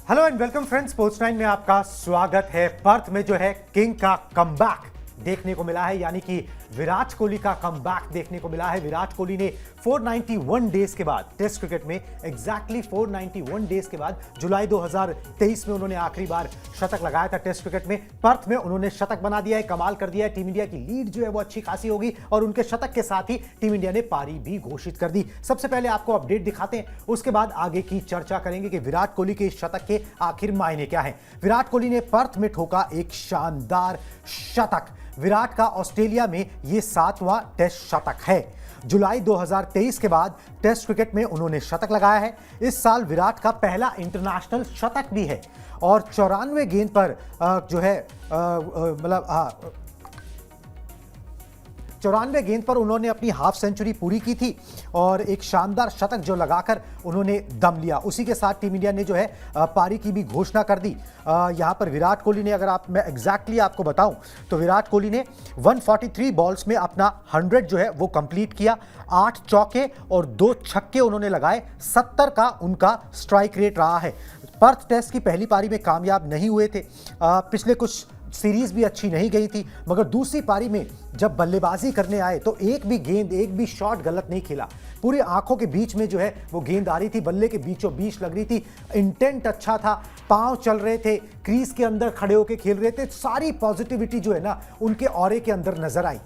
Hello and welcome friends, sports 9 में आपका स्वागत है। पर्थ में जो है किंग का कमबैक देखने को मिला है, यानी कि विराट कोहली का कमबैक देखने को मिला है। विराट कोहली ने 491 डेज के बाद टेस्ट क्रिकेट में एग्जैक्टली 491 डेज के बाद जुलाई 2023 में उन्होंने आखिरी बार शतक लगाया था टेस्ट क्रिकेट में। पर्थ में उन्होंने शतक बना दिया है, कमाल कर दिया है। टीम इंडिया की लीड जो है वो अच्छी खासी होगी और उनके शतक के साथ ही टीम इंडिया ने पारी भी घोषित कर दी। सबसे पहले आपको अपडेट दिखाते हैं, उसके बाद आगे की चर्चा करेंगे कि विराट कोहली के शतक के आखिर मायने क्या है। विराट कोहली ने पर्थ में ठोका एक शानदार शतक। विराट का ऑस्ट्रेलिया में यह 7वां टेस्ट शतक है। जुलाई 2023 के बाद टेस्ट क्रिकेट में उन्होंने शतक लगाया है। इस साल विराट का पहला इंटरनेशनल शतक भी है और 94 गेंद पर जो है 94 गेंद पर उन्होंने अपनी हाफ सेंचुरी पूरी की थी और एक शानदार शतक जो लगाकर उन्होंने दम लिया। उसी के साथ टीम इंडिया ने जो है पारी की भी घोषणा कर दी। यहां पर विराट कोहली ने, अगर मैं एग्जैक्टली आपको बताऊं तो विराट कोहली ने 143 बॉल्स में अपना 100 जो है वो कंप्लीट किया। 8 चौके और 2 छक्के उन्होंने लगाए। 70 का उनका स्ट्राइक रेट रहा है। पर्थ टेस्ट की पहली पारी में कामयाब नहीं हुए थे। पिछले कुछ सीरीज भी अच्छी नहीं गई थी, मगर दूसरी पारी में जब बल्लेबाजी करने आए तो एक भी गेंद, एक भी शॉट गलत नहीं खेला। पूरी आंखों के बीच में जो है वो गेंद आ रही थी, बल्ले के बीचों बीच लग रही थी। इंटेंट अच्छा था, पांव चल रहे थे, क्रीज के अंदर खड़े होकर खेल रहे थे। सारी पॉजिटिविटी जो है ना उनके ऑरे के अंदर नजर आई।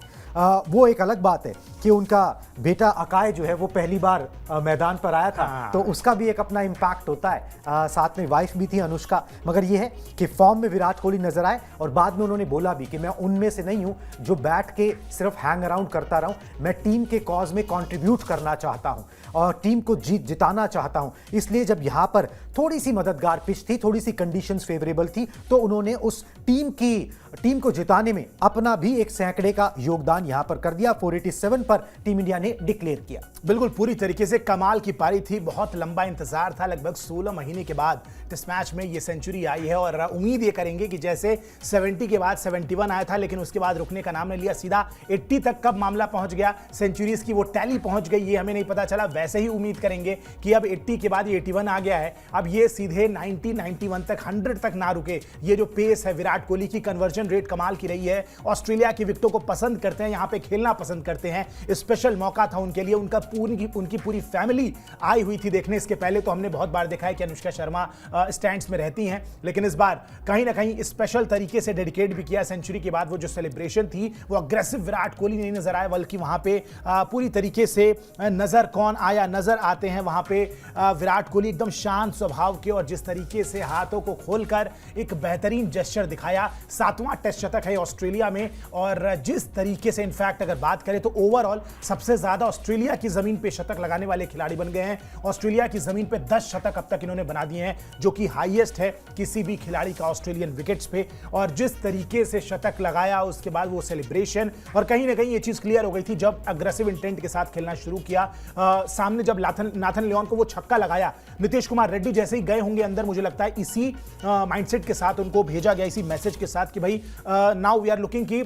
वो एक अलग बात है कि उनका बेटा अकाय जो है वो पहली बार मैदान पर आया था, तो उसका भी एक अपना इम्पैक्ट होता है। साथ में वाइफ भी थी अनुष्का। मगर ये है कि फॉर्म में विराट कोहली नजर आए और बाद में उन्होंने बोला भी कि मैं उनमें से नहीं हूं जो बैठ के सिर्फ हैंग अराउंड करता रहूं। मैं टीम के कॉज में कंट्रीब्यूट करना चाहता हूं और टीम को जिताना चाहता हूं। इसलिए जब यहां पर थोड़ी सी मददगार पिच थी, थोड़ी सी कंडीशंस फेवरेबल थी, तो उन्होंने उस टीम को जिताने में अपना भी एक सैकड़े का योगदान यहां पर कर दिया। 487 पर टीम इंडिया ने डिक्लेयर किया। बिल्कुल पूरी तरीके से कमाल की पारी थी। बहुत लंबा इंतजार था, लगभग 16 महीने के बाद टेस्ट मैच में ये सेंचुरी आई है और उम्मीद ये करेंगे कि जैसे 70 के बाद 71 आया था लेकिन उसके बाद रुकने का नाम नहीं लिया, सीधा 80 तक कब मामला पहुंच गया, सेंचुरीज की वो टैली पहुंच गई, ये हमें नहीं पता चला। वैसे ही उम्मीद करेंगे कि अब 80 के बाद ये 81 आ गया है, अब ये सीधे 90, 91 तक, 100 तक ना रुके। ये जो पेस है विराट कोहली की, कन्वर्जन रेट कमाल की रही है। ऑस्ट्रेलिया की विकेटों को पसंद करते हैं, यहां पे खेलना पसंद करते हैं। स्पेशल मौका था उनके लिए। उनकी पूरी फैमिली आई हुई थी देखने। इसके पहले तो हमने बहुत बार देखा है कि अनुष्का शर्मा स्टैंड्स में रहती हैं, लेकिन इस बार कहीं ना कहीं स्पेशल तरीके से डेडिकेट भी किया। सेंचुरी के बाद वो जो सेलिब्रेशन थी वो अग्रेसिव विराट कोहली नहीं नजर आया, बल्कि वहां पे पूरी तरीके से नजर आते हैं वहां पे विराट कोहली एकदम शांत स्वभाव के, और जिस तरीके से हाथों को खोलकर एक बेहतरीन जेस्चर दिखाया। 7वां टेस्ट शतक है ऑस्ट्रेलिया में, और जिस तरीके से इनफैक्ट अगर बात करें तो ओवरऑल सबसे ज्यादा ऑस्ट्रेलिया की जमीन पे शतक लगाने वाले खिलाड़ी बन गए हैं। ऑस्ट्रेलिया की जमीन पे 10 शतक अब तक इन्होंने बना दिए हैं, जो कि हाईएस्ट है किसी भी खिलाड़ी का ऑस्ट्रेलियन विकेट्स पे। और जिस तरीके से शतक लगाया उसके बाद वो सेलिब्रेशन, और कहीं ना कहीं ये चीज क्लियर हो गई थी जब अग्रेसिव इंटेंट के साथ खेलना शुरू किया। सामने जब नाथन लियोन को वो छक्का लगाया, नीतीश कुमार रेड्डी जैसे ही गए होंगे अंदर, मुझे लगता है इसी माइंडसेट के साथ उनको भेजा गया, इसी मैसेज के साथ कि भाई नाउ वी आर लुकिंग की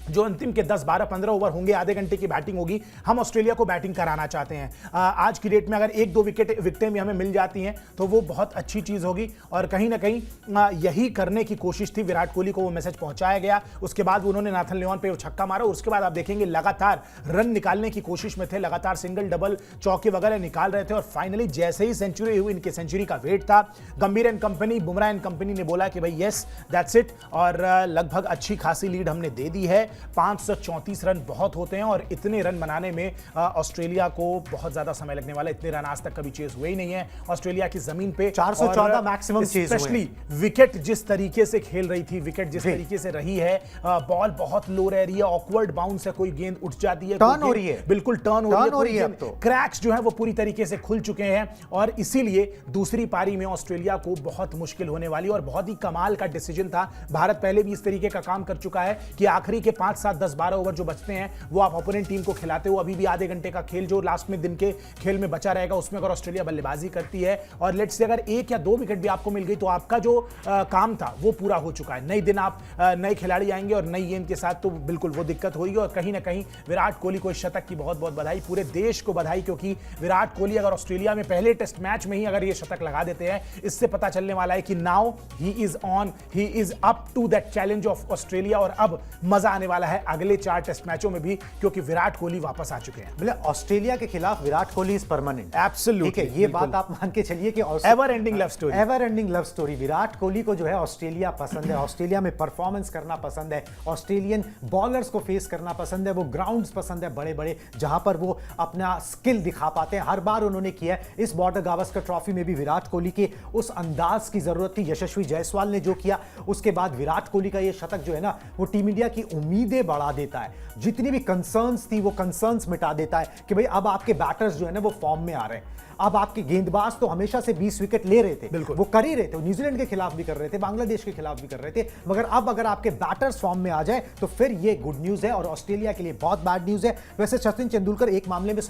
जो अंतिम के 10, 12, 15 ओवर होंगे, आधे घंटे की बैटिंग होगी, हम ऑस्ट्रेलिया को बैटिंग कराना चाहते हैं। आज की डेट में अगर 1-2 विकेटें भी हमें मिल जाती हैं तो वो बहुत अच्छी चीज होगी, और कहीं ना कहीं यही करने की कोशिश थी। विराट कोहली को वो मैसेज पहुंचाया गया। उसके बाद उन्होंने नाथन लियोन पे वो छक्का मारा, उसके बाद आप देखेंगे लगातार रन निकालने की कोशिश में थे, लगातार सिंगल, डबल, चौके वगैरह निकाल रहे थे, और फाइनली जैसे ही सेंचुरी हुई, इनके सेंचुरी का वेट था। गंभीर and company, Bumrah and company ने बोला कि भाई यस दैट्स इट, और लगभग अच्छी खासी लीड हमने दे दी है। 534 रन बहुत होते हैं, और इतने रन बनाने में ऑस्ट्रेलिया को बहुत ज्यादा समय लगने वाला है। इतने रन आज तक कभी चेज हुए ही नहीं है ऑस्ट्रेलिया की जमीन पे। 414 मैक्सिमम चेज हुए। स्पेशली विकेट जिस तरीके से खेल रही थी, विकेट जिस तरीके से रही है, बॉल बहुत लो रह रही है, ऑकवर्ड बाउंस है, कोई गेंद उठ जाती है, टर्न हो रही है, बिल्कुल टर्न हो रही है। अब तो क्रैक्स जो है वो पूरी तरीके से खुल चुके हैं, और इसीलिए दूसरी पारी में ऑस्ट्रेलिया को बहुत मुश्किल होने वाली, और बहुत ही कमाल का डिसीजन था। भारत पहले भी इस तरीके का काम कर चुका है कि आखिरी के 5 5-7, 10-12 ओवर जो बचते हैं वो आप अपोनेंट टीम को खिलाते हो। अभी भी आधे घंटे का खेल जो लास्ट में दिन के खेल में बचा रहेगा, उसमें अगर ऑस्ट्रेलिया बल्लेबाजी करती है और लेट्स से अगर 1 या 2 विकेट भी आपको मिल गई तो आपका जो काम था वो पूरा हो चुका है। नए दिन आप नए खिलाड़ी आएंगे और नई गेंद के साथ, तो बिल्कुल वो दिक्कत होगी। और कहीं ना कहीं विराट कोहली को इस शतक की बहुत बहुत बधाई, पूरे देश को बधाई, क्योंकि विराट कोहली अगर ऑस्ट्रेलिया में पहले टेस्ट मैच में ही अगर ये शतक लगा देते हैं, इससे पता चलने वाला है कि now he is up to that challenge of Australia. और अब मजा आने वाला है अगले 4 टेस्ट मैचों में भी, क्योंकि विराट कोहली वापस आ चुके हैं। मतलब ऑस्ट्रेलिया के खिलाफ Virat Kohli is permanent. Absolutely, ठीक है, ये बात आप मान के चलिए कि ever ending love story, ever ending love story. Virat Kohli को जो है ऑस्ट्रेलिया पसंद है, ऑस्ट्रेलिया में परफॉर्मेंस करना पसंद है, ऑस्ट्रेलियन बॉलर्स को फेस करना पसंद है, वो ग्राउंड्स पसंद है बड़े बड़े, जहां पर वो अपना स्किल दिखा पाते हैं। हर बार उन्होंने किया है। इस बॉर्डर गावस्कर ट्रॉफी में भी विराट कोहली के उस अंदाज की जरूरत थी। यशस्वी जायसवाल ने जो किया, उसके बाद विराट कोहली का ये शतक जो है ना, वो टीम इंडिया की उम्मीदें बढ़ा देता है। जितनी भी कंसर्न्स थी वो कंसर्न्स मिटा देता है कि भाई अब आपके बैटर्स जो है ना वो फॉर्म में आ रहे हैं। अब आपके गेंदबाज तो हमेशा से 20 विकेट ले रहे थे, बिल्कुल वो कर ही रहे थे, न्यूजीलैंड के खिलाफ भी कर रहे थे, बांग्लादेश के खिलाफ भी कर रहे थे, मगर अब अगर आपके बैटर्स फॉर्म में आ जाए तो फिर ये गुड न्यूज है और ऑस्ट्रेलिया के लिए बहुत बैड न्यूज है। वैसे सचिन तेंदुलकर एक मामले में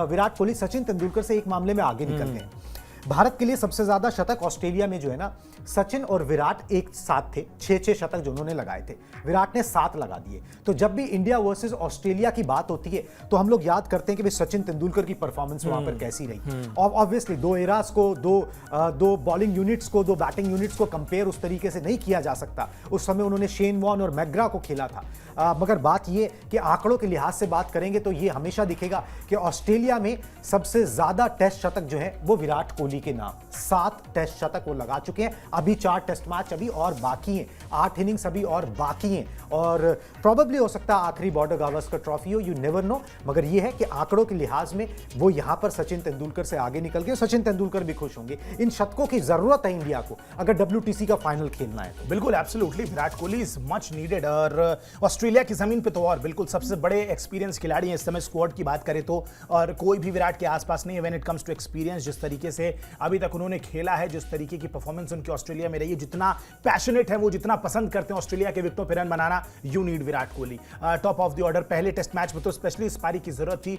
विराट कोहली सचिन तेंदुलकर से एक मामले में आगे निकल गए। भारत के लिए सबसे ज्यादा शतक ऑस्ट्रेलिया में जो है ना, सचिन और विराट एक साथ थे। 6-6 शतक जो उन्होंने लगाए थे, विराट ने 7 लगा दिए। तो जब भी इंडिया वर्सेस ऑस्ट्रेलिया की बात होती है तो हम लोग याद करते हैं कि भाई सचिन तेंदुलकर की परफॉर्मेंस वहां पर कैसी रही। और ऑब्वियसली 2 एरास को, दो बॉलिंग यूनिट्स को, 2 बैटिंग यूनिट्स को कंपेयर उस तरीके से नहीं किया जा सकता। उस समय उन्होंने शेन वॉर्न और मैग्रा को खेला था। मगर बात यह कि आंकड़ों के लिहाज से बात करेंगे तो यह हमेशा दिखेगा कि ऑस्ट्रेलिया में सबसे ज्यादा टेस्ट शतक जो है वो विराट कोहली के नाम, 7 टेस्ट शतक वो लगा चुके हैं। अभी 4 टेस्ट मैच अभी और बाकी हैं, 8 इनिंग्स अभी और बाकी हैं, और प्रोबेबली हो सकता है आखिरी बॉर्डर गावस्कर ट्रॉफी हो, यू नेवर नो। मगर यह है कि आंकड़ों के लिहाज में वो यहां पर सचिन तेंदुलकर से आगे निकल गए। सचिन तेंदुलकर भी खुश होंगे। इन शतकों की जरूरत है इंडिया को अगर WTC का फाइनल खेलना है तो। बिल्कुल, absolutely, Virat Kohli is much needed. और ऑस्ट्रेलिया की जमीन पे तो और बिल्कुल सबसे बड़े एक्सपीरियंस खिलाड़ी हैं इस समय स्क्वाड की बात करें तो, और कोई भी विराट के आसपास नहीं है when it comes to experience. जिस तरीके से अभी तक उन्होंने खेला है, जिस तरीके की परफॉर्मेंस उनकी ऑस्ट्रेलिया में रही है, जितना पैशनेट है वो, जितना पसंद करते हैं ऑस्ट्रेलिया के विकेटों पर run banana, you need Virat Kohli top of the order. पहले टेस्ट मैच में तो स्पेशली इस पारी की जरूरत थी।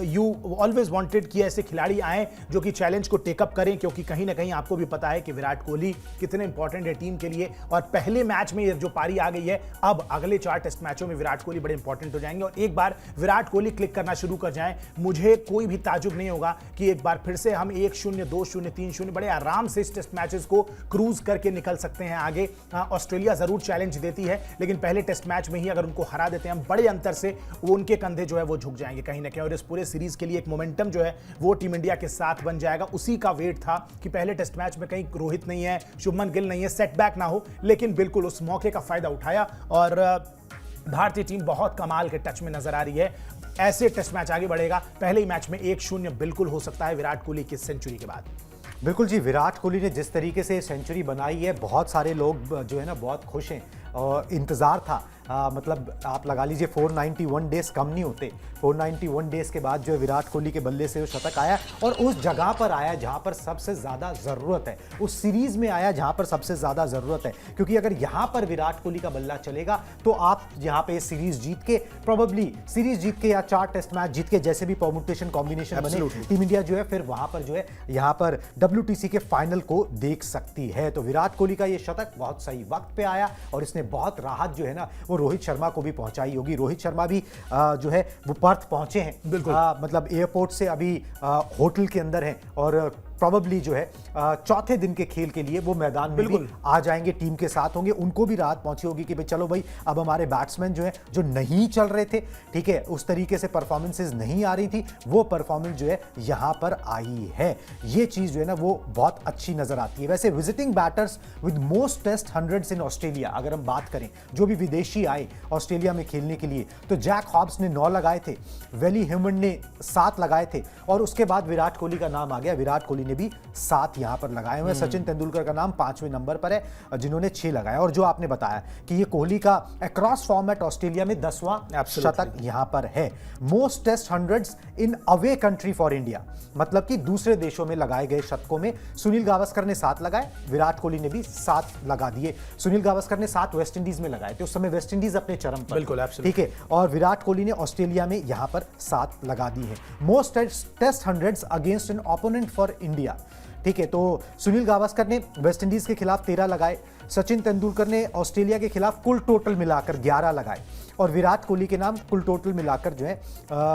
यू ऑलवेज वांटेड कि ऐसे खिलाड़ी आए जो कि चैलेंज को टेकअप करें, क्योंकि कहीं ना कहीं आपको भी पता है कि विराट कोहली कितने इंपॉर्टेंट है टीम के लिए। और पहले मैच में जो पारी आ गई है, अब अगले 4 टेस्ट मैचों में विराट कोहली बड़े इंपॉर्टेंट हो जाएंगे। और एक बार विराट कोहली क्लिक करना शुरू कर जाएं, मुझे कोई भी ताजुब नहीं होगा कि एक बार फिर से हम 1-0, 2-0, 3-0 बड़े आराम से इस टेस्ट मैचेस को क्रूज करके निकल सकते हैं आगे। ऑस्ट्रेलिया जरूर चैलेंज देती है, लेकिन पहले टेस्ट मैच में ही अगर उनको हरा देते हैं हम बड़े अंतर से, वो उनके कंधे जो है वो झुक जाएंगे कहीं ना कहीं। और इस पूरे सीरीज के लिए एक मोमेंटम जो है वो टीम इंडिया के साथ बन जाएगा। उसी का वेट था कि पहले टेस्ट मैच में कहीं रोहित नहीं है, शुभमन गिल नहीं है, सेटबैक ना हो, लेकिन बिल्कुल उस मौके का फायदा उठाया और भारतीय टीम बहुत कमाल के टच में नजर आ रही है। ऐसे टेस्ट मैच आगे बढ़ेगा। पहले ही मैच में 1-0 बिल्कुल हो सकता है विराट कोहली की सेंचुरी के बाद। बिल्कुल जी, विराट कोहली ने जिस तरीके से सेंचुरी बनाई है, बहुत सारे लोग जो है ना बहुत खुश हैं और इंतज़ार था। मतलब आप लगा लीजिए 491 डेज कम नहीं होते। 491 डेज के बाद जो है विराट कोहली के बल्ले से वो शतक आया और उस जगह पर आया जहां पर सबसे ज़्यादा ज़रूरत है, उस सीरीज में आया जहां पर सबसे ज़्यादा ज़रूरत है। क्योंकि अगर यहां पर विराट कोहली का बल्ला चलेगा तो आप यहां पे सीरीज जीत के, प्रोबेबली सीरीज जीत के या 4 टेस्ट मैच जीत के, जैसे भी परम्यूटेशन कॉम्बिनेशन बने, टीम इंडिया जो है फिर वहां पर जो है यहां पर WTC के फाइनल को देख सकती है। तो विराट कोहली का ये शतक बहुत सही वक्त पे आया और इसने बहुत राहत जो है ना वो रोहित शर्मा को भी पहुंचाई होगी। रोहित शर्मा भी जो है वो पर्थ पहुंचे हैं, बिल्कुल मतलब एयरपोर्ट से अभी होटल के अंदर हैं और प्रोबेबली जो है चौथे दिन के खेल के लिए वो मैदान में भी आ जाएंगे, टीम के साथ होंगे। उनको भी राहत पहुंची होगी कि भाई चलो भाई अब हमारे बैट्समैन जो है जो नहीं चल रहे थे, ठीक है, उस तरीके से परफॉर्मेंसेज नहीं आ रही थी, वो परफॉर्मेंस जो है यहां पर आई है। ये चीज जो है ना वो बहुत अच्छी नजर आती है। वैसे visiting batters with most test hundreds in Australia, अगर हम बात करें जो भी विदेशी आए ऑस्ट्रेलिया में खेलने के लिए, तो जैक हॉब्स ने 9 लगाए थे, वेली ह्यूमन ने 7 लगाए थे और उसके बाद विराट कोहली का नाम आ गया। विराट कोहली ने भी 7 यहां पर लगाए हुए हैं। सचिन तेंदुलकर का नाम 5वें नंबर पर है जिन्होंने 6 लगाए। और जो आपने बताया कि ये कोहली का अक्रॉस फॉर्मेट ऑस्ट्रेलिया में 10वां शतक यहां पर है। Most test hundreds in away country for India, मतलब कि दूसरे देशों में लगाए गए शतकों में सुनील गावस्कर ने 7 लगाए, विराट कोहली ने भी 7 लगा दिए। सुनील गावस्कर ने 7 वेस्ट इंडीज में लगाए थे, उस समय वेस्ट इंडीज अपने चरम पर, बिल्कुल, ठीक है। और विराट कोहली ने ऑस्ट्रेलिया में यहां पर 7 लगा दी है। Most test hundreds against an opponent for India, ठीक है। तो सुनील गावस्कर ने वेस्ट इंडीज के खिलाफ 13 लगाए, सचिन तेंदुलकर ने ऑस्ट्रेलिया के खिलाफ कुल टोटल मिलाकर 11 लगाए, और विराट कोहली के नाम कुल टोटल मिलाकर जो है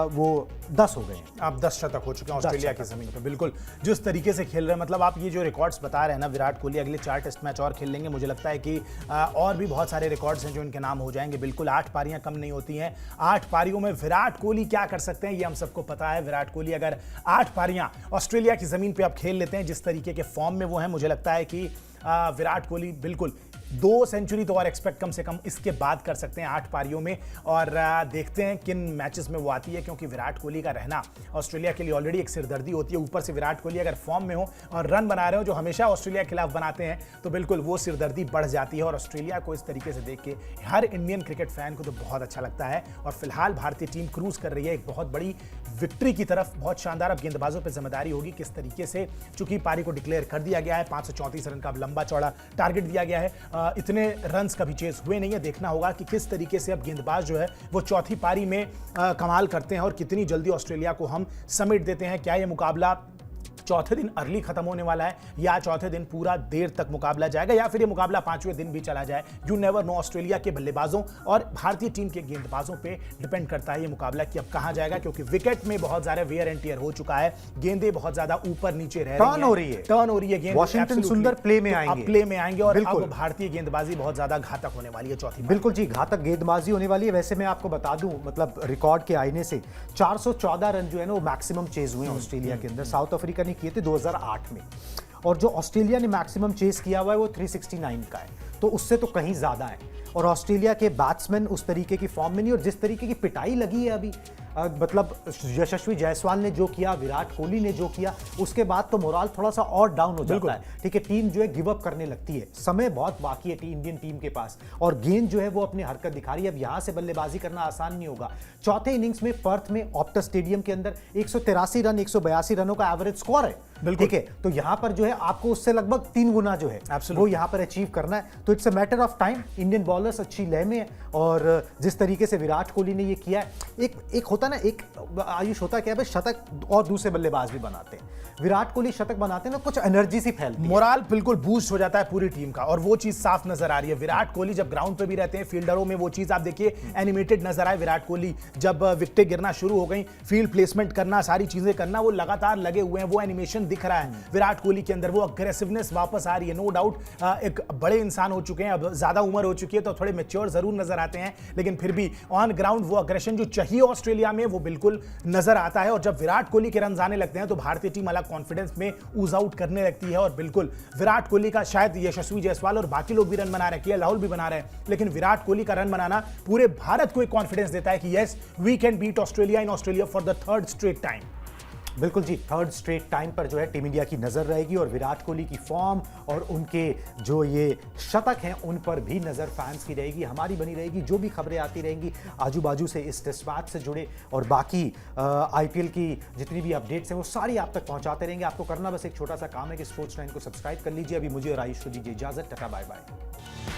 वो 10 हो गए हैं। अब 10 शतक हो चुके हैं ऑस्ट्रेलिया की जमीन पर। बिल्कुल, जिस तरीके से खेल रहे हैं, मतलब आप ये जो रिकॉर्ड्स बता रहे हैं ना, विराट कोहली अगले 4 टेस्ट मैच और खेल लेंगे, मुझे लगता है कि और भी बहुत सारे रिकॉर्ड्स हैं जो इनके नाम हो जाएंगे। बिल्कुल, 8 पारियां कम नहीं होती हैं। 8 पारियों में विराट कोहली क्या कर सकते हैं ये हम सबको पता है। विराट कोहली अगर 8 पारियां ऑस्ट्रेलिया की जमीन पर अब खेल लेते हैं जिस तरीके के फॉर्म में वो हैं, मुझे लगता है कि विराट कोहली बिल्कुल 2 सेंचुरी तो और एक्सपेक्ट कम से कम इसके बाद कर सकते हैं 8 पारियों में। और देखते हैं किन मैचेस में वो आती है, क्योंकि विराट कोहली का रहना ऑस्ट्रेलिया के लिए ऑलरेडी एक सिरदर्दी होती है। ऊपर से विराट कोहली अगर फॉर्म में हो और रन बना रहे हो जो हमेशा ऑस्ट्रेलिया के खिलाफ बनाते हैं, तो बिल्कुल वो सिरदर्दी बढ़ जाती है। और ऑस्ट्रेलिया को इस तरीके से देख के हर इंडियन क्रिकेट फैन को तो बहुत अच्छा लगता है। और फिलहाल भारतीय टीम क्रूज कर रही है एक बहुत बड़ी विक्ट्री की तरफ। बहुत शानदार। अब गेंदबाजों पर जिम्मेदारी होगी किस तरीके से, चूंकि पारी को डिक्लेयर कर दिया गया है, 534 रन का लंबा चौड़ा टारगेट दिया गया है। इतने रन्स कभी चेस हुए नहीं है। देखना होगा कि किस तरीके से अब गेंदबाज जो है वो चौथी पारी में कमाल करते हैं और कितनी जल्दी ऑस्ट्रेलिया को हम समेट देते हैं। क्या ये मुकाबला चौथे दिन अर्ली खत्म होने वाला है, या चौथे दिन पूरा देर तक मुकाबला जाएगा, या फिर ये मुकाबला 5वें दिन भी चला जाए? You never know. ऑस्ट्रेलिया के बल्लेबाजों और भारतीय टीम के गेंदबाजों पे डिपेंड करता है ये मुकाबला कि अब कहां जाएगा, क्योंकि विकेट में बहुत ज्यादा वेयर एंड टियर हो चुका है। गेंदें बहुत ज्यादा ऊपर नीचे रह टर्न हो रही है गेंद। वॉशिंगटन सुंदर प्ले में आएंगे, प्ले में आएंगे और अब भारतीय गेंदबाजी बहुत ज्यादा घातक होने वाली है चौथी। बिल्कुल जी, घातक गेंदबाजी होने वाली है। वैसे मैं आपको बता दूं, मतलब रिकॉर्ड के आईने से 414 रन जो है ना वो मैक्सिमम चेज हुए हैं ऑस्ट्रेलिया के अंदर। साउथ अफ्रीका ने किए थे 2008 में, और जो ऑस्ट्रेलिया ने मैक्सिमम चेस किया हुआ है वो 369 का है, तो उससे तो कहीं ज्यादा है। और ऑस्ट्रेलिया के बैट्समैन उस तरीके की फॉर्म में नहीं, और जिस तरीके की पिटाई लगी है अभी, मतलब यशस्वी जायसवाल ने जो किया, विराट कोहली ने जो किया, उसके बाद तो मोराल थोड़ा सा और डाउन हो जाता है, ठीक है। टीम जो है गिव अप करने लगती है। समय बहुत बाकी है इंडियन टीम के पास, और गेंद जो है वो अपनी हरकत दिखा रही है। अब यहां से बल्लेबाजी करना आसान नहीं होगा। चौथे इनिंग्स में पर्थ में ऑप्टस स्टेडियम के अंदर 183 रन 182 रनों का एवरेज स्कोर है, ठीक है। तो यहां पर जो है आपको उससे लगभग 3 गुना जो है वो यहां पर अचीव करना है। तो it's a matter of time. Indian bowlers अच्छी लय में है, और जिस तरीके से विराट कोहली ने ये किया है, एक होता ना, एक आयुष होता क्या है, शतक और दूसरे बल्लेबाज भी बनाते हैं। विराट कोहली शतक बनाते हैं ना, कुछ एनर्जी सी फैलती है, मोराल बिल्कुल बूस्ट हो जाता है पूरी टीम का, और वो चीज साफ नजर आ रही है। विराट कोहली जब ग्राउंड पे भी रहते हैं, फील्डरों में वो चीज आप देखिए एनिमेटेड नजर आए। विराट कोहली जब विकेटें गिरना शुरू हो गई, फील्ड प्लेसमेंट करना, सारी चीजें करना, वो लगातार लगे हुए हैं। वो एनिमेशन दिख रहा है विराट कोहली के अंदर, वो अग्रेसिवनेस वापस आ रही है। नो डाउट एक बड़े इंसान हो चुके हैं, अब ज्यादा उम्र हो चुकी है, तो थोड़े मैच्योर जरूर नजर आते हैं, लेकिन फिर भी ऑन ग्राउंड वो अग्रेशन जो चाहिए ऑस्ट्रेलिया में वो बिल्कुल नजर आता है। और जब विराट कोहली के रन आने लगते हैं तो भारतीय टीम अलग कॉन्फिडेंस में ऊज आउट करने लगती है। और बिल्कुल विराट कोहली का, शायद यशस्वी जायसवाल और बाकी लोग भी रन बना रहे हैं, राहुल भी बना रहे हैं, लेकिन विराट कोहली का रन बनाना पूरे भारत को एक कॉन्फिडेंस देता है कि yes we can beat Australia in Australia for the 3rd straight time. बिल्कुल जी, 3rd स्ट्रेट टाइम पर जो है टीम इंडिया की नजर रहेगी, और विराट कोहली की फॉर्म और उनके जो ये शतक हैं उन पर भी नजर फैंस की रहेगी, हमारी बनी रहेगी। जो भी खबरें आती रहेंगी आजू बाजू से इस टेस्ट मैच से जुड़े और बाकी आईपीएल की जितनी भी अपडेट्स हैं वो सारी आप तक पहुंचाते रहेंगे। आपको करना बस एक छोटा सा काम है कि स्पोर्ट्स 9 को सब्सक्राइब कर लीजिए। अभी मुझे और आयुष को दीजिए इजाजत। Tata bye bye.